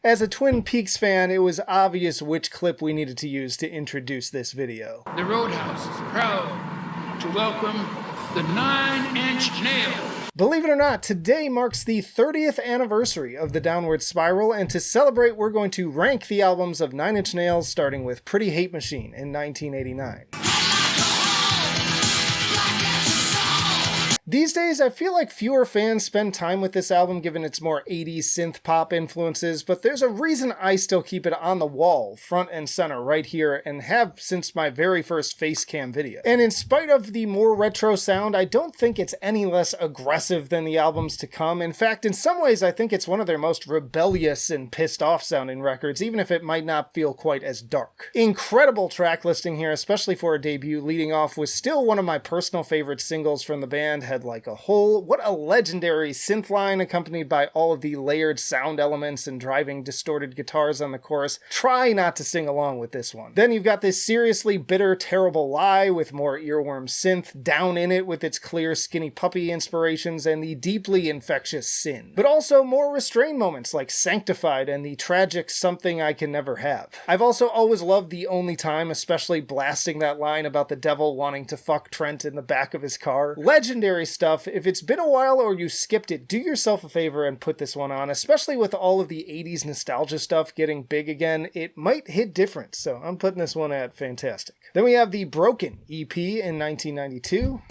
As a Twin Peaks fan, it was obvious which clip we needed to use to introduce this video. The Roadhouse is proud to welcome the 9-Inch Nails. Believe it or not, today marks the 30th anniversary of the Downward Spiral, and to celebrate, we're going to rank the albums of 9-Inch Nails, starting with Pretty Hate Machine in 1989. These days, I feel like fewer fans spend time with this album given its more 80s synth pop influences, but there's a reason I still keep it on the wall, front and center, right here, and have since my very first Facecam video. And in spite of the more retro sound, I don't think it's any less aggressive than the albums to come. In fact, in some ways, I think it's one of their most rebellious and pissed off sounding records, even if it might not feel quite as dark. Incredible track listing here, especially for a debut. Leading off was still one of my personal favorite singles from the band, Head Like a Hole. What a legendary synth line, accompanied by all of the layered sound elements and driving distorted guitars on the chorus. Try not to sing along with this one. Then you've got this seriously bitter, terrible lie with more earworm synth, Down in It with its clear Skinny Puppy inspirations, and the deeply infectious Sin. But also more restrained moments like Sanctified and the tragic Something I Can Never Have. I've also always loved The Only Time, especially blasting that line about the devil wanting to fuck Trent in the back of his car. Legendary stuff. If it's been a while or you skipped it, do yourself a favor and put this one on, especially with all of the 80s nostalgia stuff getting big again. It might hit different, so I'm putting this one at fantastic. Then we have the Broken EP in 1992.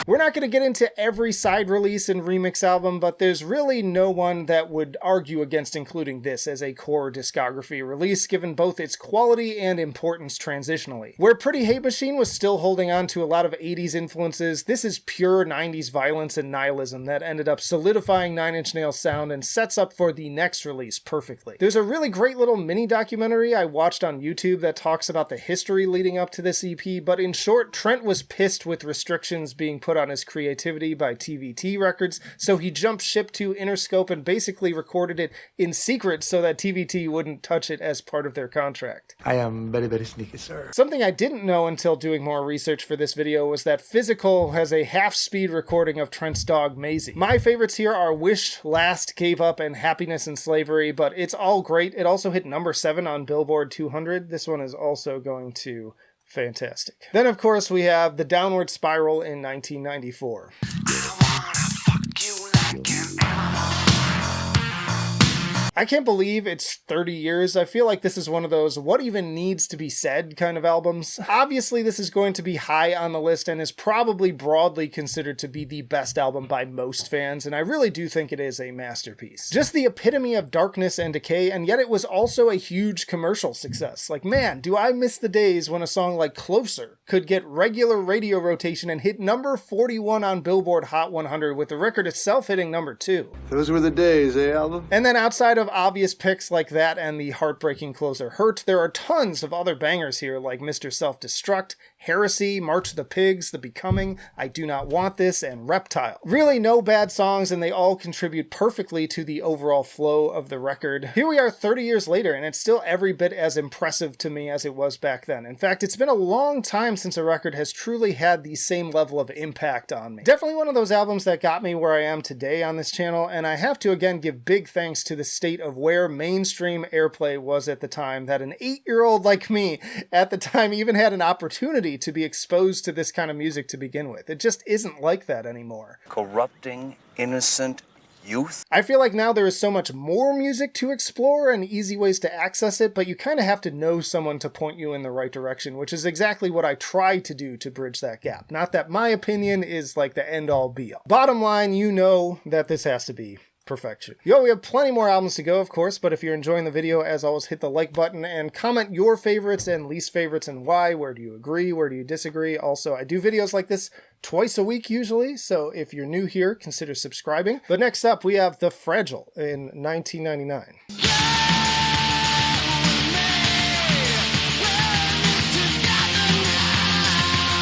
We're not going to get into every side release and remix album, but there's really no one that would argue against including this as a core discography release, given both its quality and importance transitionally. Where Pretty Hate Machine was still holding on to a lot of 80s influences, this is pure 90s violence and nihilism that ended up solidifying 9-Inch Nails' sound and sets up for the next release perfectly. There's a really great little mini documentary I watched on YouTube that talks about the history leading up to this EP, but in short, Trent was pissed with restrictions being put on his creativity by TVT Records, so he jumped ship to Interscope and basically recorded it in secret so that TVT wouldn't touch it as part of their contract. I am very, very sneaky, sir. Something I didn't know until doing more research for this video was that Physical has a half-speed recording of Trent's dog Maisie. My favorites here are Wish, Last, Gave Up, and Happiness and Slavery, but it's all great. It also hit number 7 on Billboard 200. This one is also going to fantastic. Then, of course, we have The Downward Spiral in 1994. I can't believe it's 30 years. I feel like this is one of those what even needs to be said kind of albums. Obviously, this is going to be high on the list and is probably broadly considered to be the best album by most fans, and I really do think it is a masterpiece. Just the epitome of darkness and decay, and yet it was also a huge commercial success. Like, man, do I miss the days when a song like Closer could get regular radio rotation and hit number 41 on Billboard Hot 100, with the record itself hitting number 2. Those were the days, eh, album? And then outside of obvious picks like that and the heartbreaking Closer Hurt, there are tons of other bangers here like Mr. Self-Destruct, Heresy, March of the Pigs, The Becoming, I Do Not Want This, and Reptile. Really no bad songs, and they all contribute perfectly to the overall flow of the record. Here we are 30 years later, and it's still every bit as impressive to me as it was back then. In fact, it's been a long time since a record has truly had the same level of impact on me. Definitely one of those albums that got me where I am today on this channel, and I have to again give big thanks to the state of where mainstream airplay was at the time, that an 8-year-old like me at the time even had an opportunity to be exposed to this kind of music to begin with. It just isn't like that anymore. Corrupting innocent youth? I feel like now there is so much more music to explore and easy ways to access it, but you kind of have to know someone to point you in the right direction, which is exactly what I try to do to bridge that gap. Not that my opinion is like the end-all be-all. Bottom line, you know that this has to be perfection. Yo, we have plenty more albums to go, of course, but if you're enjoying the video, as always, hit the like button and comment your favorites and least favorites and why. Where do you agree? Where do you disagree? Also, I do videos like this twice a week usually, so if you're new here, consider subscribing. But next up, we have The Fragile in 1999.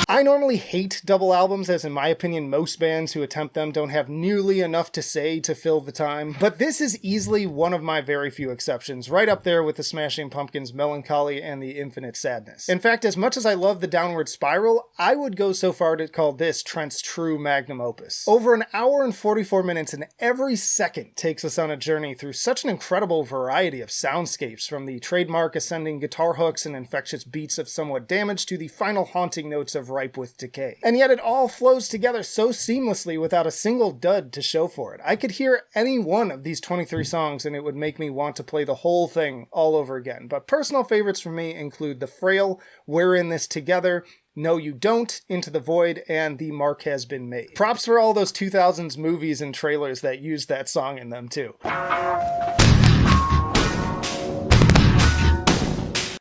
I normally hate double albums, as in my opinion most bands who attempt them don't have nearly enough to say to fill the time, but this is easily one of my very few exceptions, right up there with the Smashing Pumpkins' Melancholy and the Infinite Sadness. In fact, as much as I love the Downward Spiral, I would go so far to call this Trent's true magnum opus. Over an hour and 44 minutes, and every second takes us on a journey through such an incredible variety of soundscapes, from the trademark ascending guitar hooks and infectious beats of Somewhat Damaged to the final haunting notes of Ripe with Decay. And yet it all flows together so seamlessly without a single dud to show for it. I could hear any one of these 23 songs and it would make me want to play the whole thing all over again. But personal favorites for me include The Frail, We're in This Together, No You Don't, Into the Void, and The Mark Has Been Made. Props for all those 2000s movies and trailers that used that song in them too.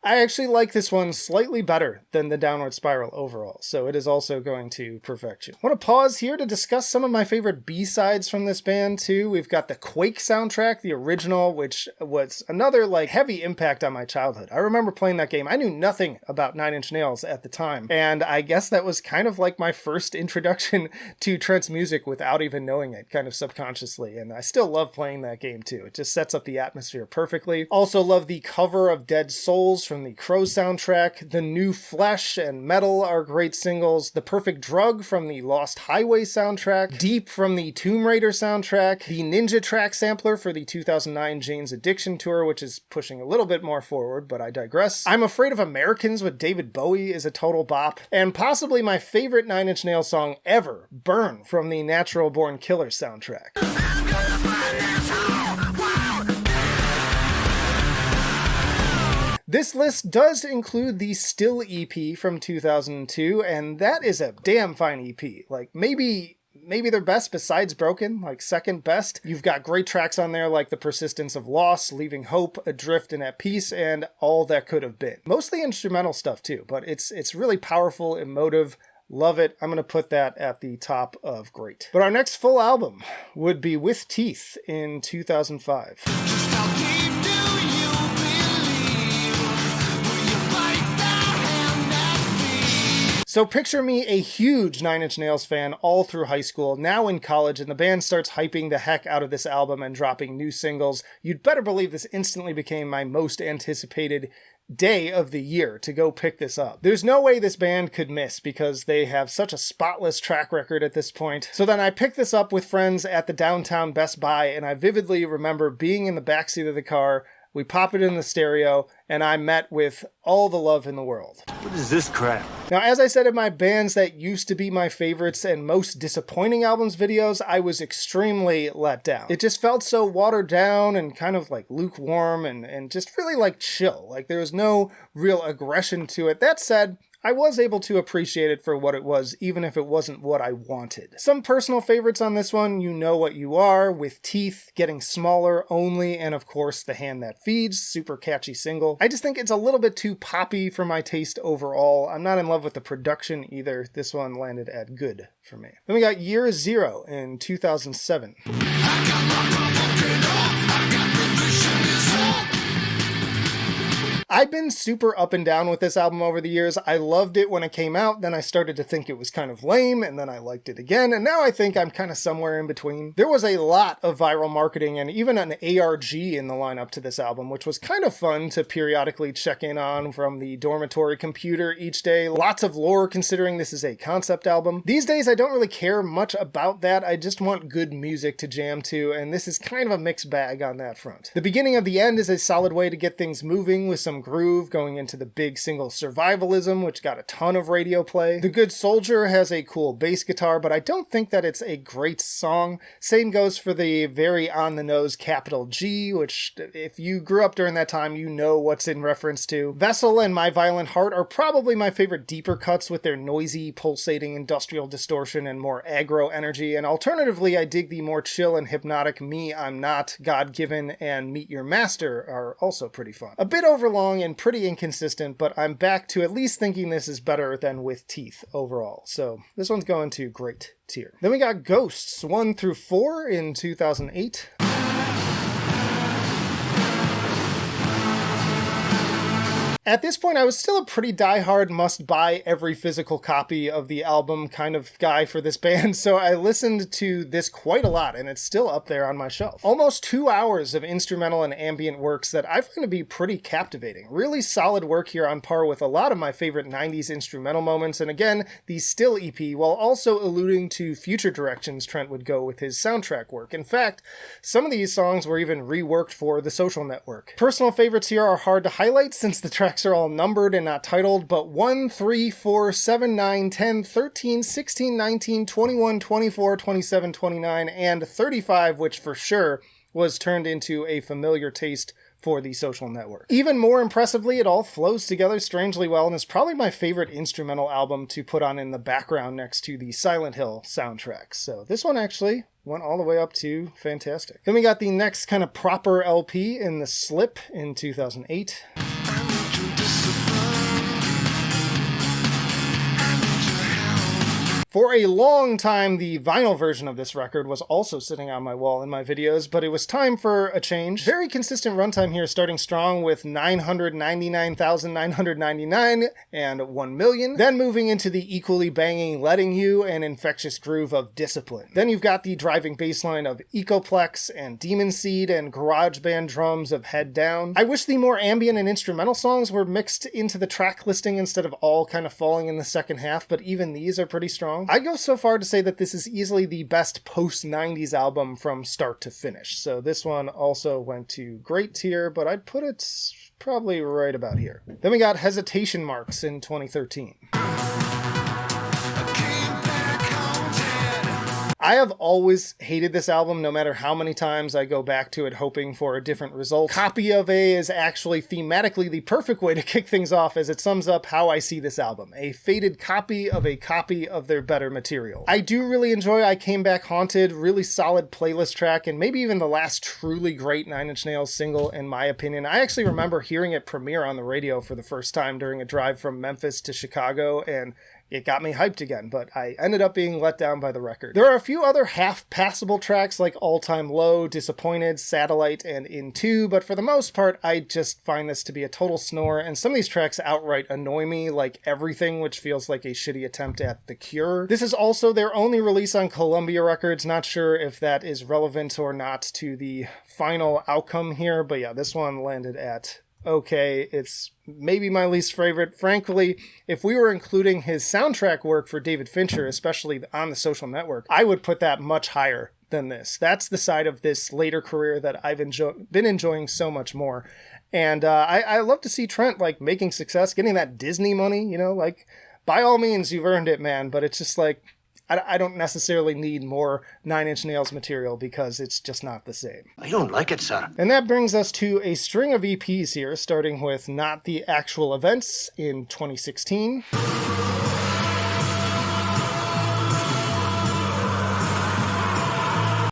I actually like this one slightly better than the Downward Spiral overall, so it is also going to perfection. I want to pause here to discuss some of my favorite B-sides from this band too. We've got the Quake soundtrack, the original, which was another heavy impact on my childhood. I remember playing that game. I knew nothing about Nine Inch Nails at the time, and I guess that was kind of like my first introduction to Trent's music without even knowing it, kind of subconsciously, and I still love playing that game too. It just sets up the atmosphere perfectly. Also love the cover of Dead Souls from the Crow soundtrack. The New Flesh and Metal are great singles. The Perfect Drug from the Lost Highway soundtrack. Deep from the Tomb Raider soundtrack. The Ninja Track sampler for the 2009 Jane's Addiction tour, which is pushing a little bit more forward, but I digress. I'm Afraid of Americans with David Bowie is a total bop. And possibly my favorite Nine Inch Nails song ever, Burn, from the Natural Born Killers soundtrack. This list does include the Still EP from 2002, and that is a damn fine EP. Maybe their best besides Broken, second best. You've got great tracks on there like The Persistence of Loss, Leaving Hope, Adrift and At Peace, and All That Could Have Been. Mostly instrumental stuff too, but it's really powerful, emotive. Love it. I'm going to put that at the top of great. But our next full album would be With Teeth in 2005. So picture me a huge Nine Inch Nails fan all through high school, now in college, and the band starts hyping the heck out of this album and dropping new singles. You'd better believe this instantly became my most anticipated day of the year to go pick this up. There's no way this band could miss because they have such a spotless track record at this point. So then I picked this up with friends at the downtown Best Buy, and I vividly remember being in the backseat of the car. We pop it in the stereo, and I met with All the Love in the World. What is this crap? Now, as I said in my bands that used to be my favorites and most disappointing albums videos, I was extremely let down. It just felt so watered down and kind of lukewarm and just really chill. There was no real aggression to it. That said, I was able to appreciate it for what it was, even if it wasn't what I wanted. Some personal favorites on this one, You Know What You Are, With Teeth, Getting Smaller, Only, and of course The Hand That Feeds, super catchy single. I just think it's a little bit too poppy for my taste overall. I'm not in love with the production either. This one landed at good for me. Then we got Year Zero in 2007. I've been super up and down with this album over the years. I loved it when it came out, then I started to think it was kind of lame, and then I liked it again, and now I think I'm kind of somewhere in between. There was a lot of viral marketing and even an ARG in the lineup to this album, which was kind of fun to periodically check in on from the dormitory computer each day. Lots of lore considering this is a concept album. These days I don't really care much about that, I just want good music to jam to, and this is kind of a mixed bag on that front. The beginning of the end is a solid way to get things moving with some groove going into the big single Survivalism, which got a ton of radio play. The Good Soldier has a cool bass guitar, but I don't think that it's a great song. Same goes for the very on-the-nose Capital G, which if you grew up during that time, you know what's in reference to. Vessel and My Violent Heart are probably my favorite deeper cuts with their noisy, pulsating industrial distortion and more aggro energy, and alternatively, I dig the more chill and hypnotic Me, I'm Not, God Given, and Meet Your Master are also pretty fun. A bit overlong and pretty inconsistent, but I'm back to at least thinking this is better than With Teeth overall. So this one's going to great tier. Then we got Ghosts 1 through 4 in 2008. At this point, I was still a pretty diehard must-buy every physical copy of the album kind of guy for this band, so I listened to this quite a lot, and it's still up there on my shelf. Almost 2 hours of instrumental and ambient works that I find to be pretty captivating. Really solid work here on par with a lot of my favorite 90s instrumental moments, and again, the Still EP, while also alluding to future directions Trent would go with his soundtrack work. In fact, some of these songs were even reworked for The Social Network. Personal favorites here are hard to highlight since the tracks are all numbered and not titled, but 1, 3, 4, 7, 9, 10, 13, 16, 19, 21, 24, 27, 29, and 35, which for sure was turned into a familiar taste for The Social Network. Even more impressively, it all flows together strangely well and is probably my favorite instrumental album to put on in the background next to the Silent Hill soundtrack. So this one actually went all the way up to fantastic. Then we got the next kind of proper LP in The Slip in 2008. For a long time, the vinyl version of this record was also sitting on my wall in my videos, but it was time for a change. Very consistent runtime here, starting strong with 999,999 and 1 million, then moving into the equally banging Letting You and infectious groove of Discipline. Then you've got the driving bass line of Ecoplex and Demon Seed and garage band drums of Head Down. I wish the more ambient and instrumental songs were mixed into the track listing instead of all kind of falling in the second half, but even these are pretty strong. I'd go so far to say that this is easily the best post-90s album from start to finish. So this one also went to great tier, but I'd put it probably right about here. Then we got Hesitation Marks in 2013. I have always hated this album, no matter how many times I go back to it hoping for a different result. Copy of A is actually thematically the perfect way to kick things off, as it sums up how I see this album. A faded copy of their better material. I do really enjoy I Came Back Haunted, really solid playlist track, and maybe even the last truly great Nine Inch Nails single, in my opinion. I actually remember hearing it premiere on the radio for the first time during a drive from Memphis to Chicago, and it got me hyped again, but I ended up being let down by the record. There are a few other half-passable tracks like All Time Low, Disappointed, Satellite, and Into, but for the most part, I just find this to be a total snore, and some of these tracks outright annoy me, like Everything, which feels like a shitty attempt at The Cure. This is also their only release on Columbia Records, not sure if that is relevant or not to the final outcome here, but yeah, this one landed at okay. It's maybe my least favorite. Frankly, if we were including his soundtrack work for David Fincher, especially on The Social Network, I would put that much higher than this. That's the side of this later career that I've been enjoying so much more. And I love to see Trent like making success, getting that Disney money, you know, like by all means, you've earned it, man. But it's just like, I don't necessarily need more Nine Inch Nails material because it's just not the same. I don't like it, sir. And that brings us to a string of EPs here, starting with Not the Actual Events in 2016.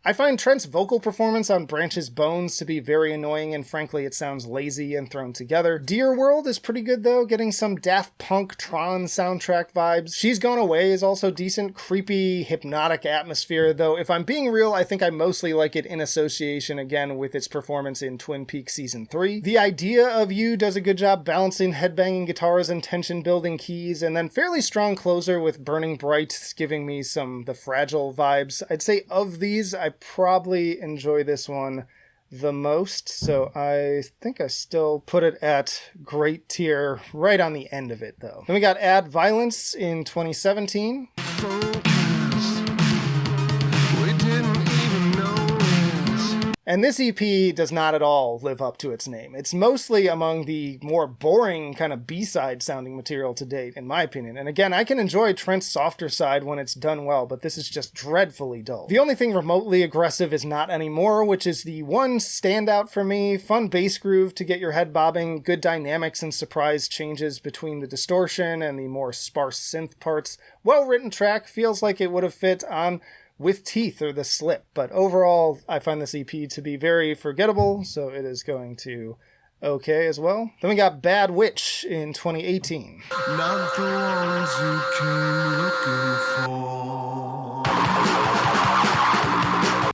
I find Trent's vocal performance on Branch's Bones to be very annoying, and frankly it sounds lazy and thrown together. Dear World is pretty good though, getting some Daft Punk Tron soundtrack vibes. She's Gone Away is also decent, creepy, hypnotic atmosphere, though if I'm being real, I think I mostly like it in association again with its performance in Twin Peaks Season 3. The Idea of You does a good job balancing headbanging guitars and tension-building keys, and then fairly strong closer with Burning Bright giving me some The Fragile vibes. I'd say of these, I probably enjoy this one the most, so I think I still put it at great tier right on the end of it though. Then we got Add Violence in 2017. And this EP does not at all live up to its name. It's mostly among the more boring kind of B-side sounding material to date, in my opinion. And again, I can enjoy Trent's softer side when it's done well, but this is just dreadfully dull. The only thing remotely aggressive is Not Anymore, which is the one standout for me. Fun bass groove to get your head bobbing, good dynamics and surprise changes between the distortion and the more sparse synth parts. Well-written track, feels like it would have fit on With Teeth or The Slip, but overall I find this EP to be very forgettable, so it is going to okay as well. Then we got Bad Witch in 2018. Not the ones you came looking for.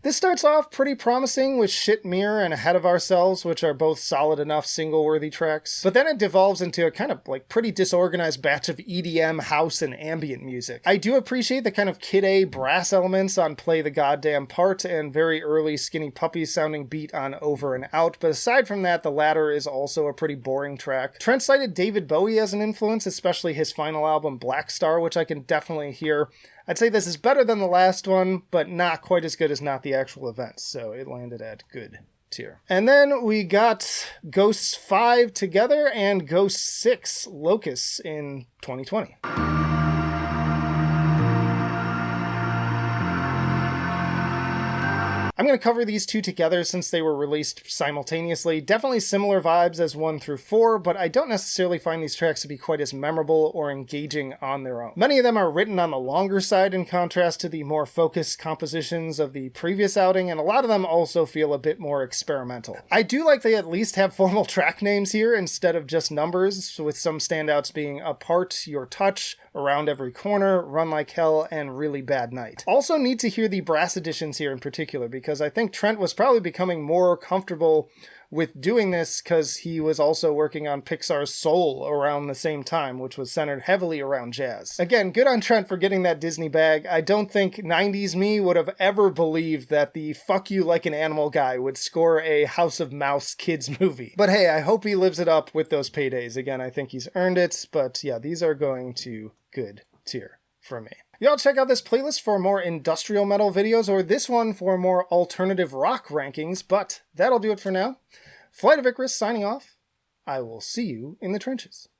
This starts off pretty promising with Shit Mirror and Ahead of Ourselves, which are both solid enough single-worthy tracks. But then it devolves into a kind of like pretty disorganized batch of EDM, house, and ambient music. I do appreciate the kind of Kid A brass elements on Play the Goddamn Part and very early Skinny Puppy sounding beat on Over and Out, but aside from that, the latter is also a pretty boring track. Trent cited David Bowie as an influence, especially his final album Black Star, which I can definitely hear. I'd say this is better than the last one, but not quite as good as Not the Actual Events, so it landed at good tier. And then we got Ghosts 5 Together and Ghosts 6 Locusts in 2020. I'm going to cover these two together since they were released simultaneously. Definitely similar vibes as 1 through 4, but I don't necessarily find these tracks to be quite as memorable or engaging on their own. Many of them are written on the longer side in contrast to the more focused compositions of the previous outing, and a lot of them also feel a bit more experimental. I do like they at least have formal track names here instead of just numbers, with some standouts being Apart, Your Touch, Around Every Corner, Run Like Hell, and Really Bad Night. Also need to hear the brass additions here in particular, because I think Trent was probably becoming more comfortable with doing this because he was also working on Pixar's Soul around the same time, which was centered heavily around jazz. Again, good on Trent for getting that Disney bag. I don't think 90s me would have ever believed that the Fuck You Like an Animal guy would score a House of Mouse kids movie. But hey, I hope he lives it up with those paydays. Again, I think he's earned it, but yeah, these are going to good tier for me. Y'all check out this playlist for more industrial metal videos, or this one for more alternative rock rankings, but that'll do it for now. Flight of Icarus signing off. I will see you in the trenches.